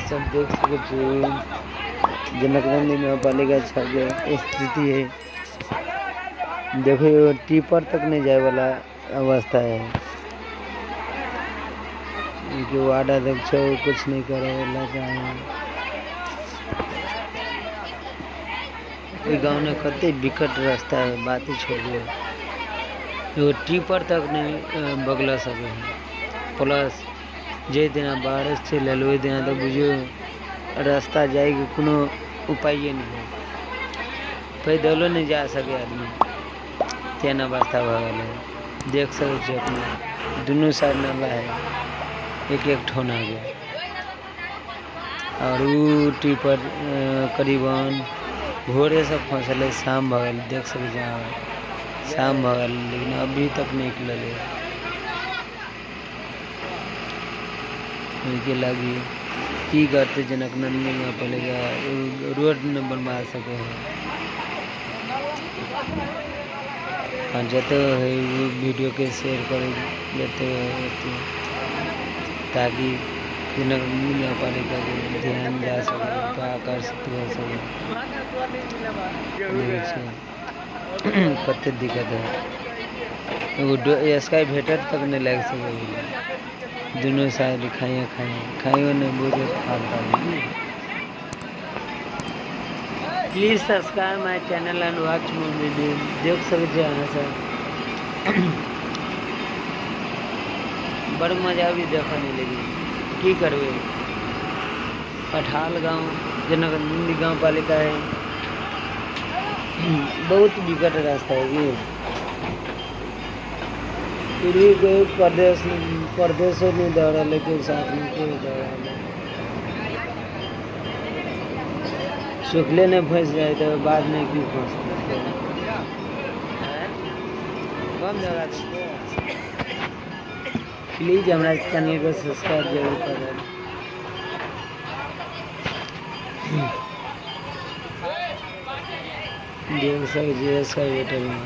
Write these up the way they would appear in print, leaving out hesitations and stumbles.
सब देख सके जनकनंदी नगरपालिका छात्र स्थिति है। देखो टिपर तक नहीं जाए वाला अवस्था है कि वार्ड अध्यक्ष कुछ नहीं करे वाला है। गाँव में कते विकट रास्ता है, बात ही छोड़िए। वो टिपर तक नहीं बगला सके हैं। प्लस जे दिन बारिश चल वही दिन तो बुझो रास्ता जाएगी कोनो उपाय नहीं है। पैदलों नहीं जा सके आदमी, तेन अवस्था भगल है। देख सके अपने दोनों साइड नाला है, एक एक ठोना गया। और वो टिपर करीबन भोरे सब फसल है, शाम भगल देख सके जहाँ शाम भगल, लेकिन अभी तक नहीं निकल है। के लगी की करते जनकनंदी में पड़ेगा रोड न बनवा सके हैं। हाँ जाते है वो वीडियो के शेयर कर देते ताकि जनकनंदी में पालिका को ध्यान जा सके, तो आकर्षित हो सके। कते दिक्कत है, वो स्काई भेटर तक नहीं लग सके। दोनों साइड खाइयों ने बुझे खाता। Please subscribe my channel and watch more video. देख सकते हैं सर, बड़ मजा भी देखने लगी। की करवे पठाल गांव जनकनंदी गांव पालिका है, बहुत विकट रास्ता है ये। पूरी कोई परदेशों नहीं दौड़ा, लेकिन साथ में कोई दौड़ा सुखले ने फंस जाए तो बाद में क्यों फंसते। कम जगह प्लीज हमारे चैनल को सब्सक्राइब जरूर करें। देख सकते इसका बेटर में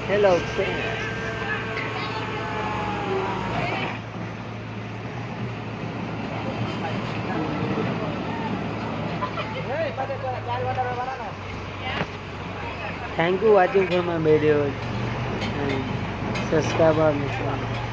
hello thank you watching for my videos and subscribe our channel.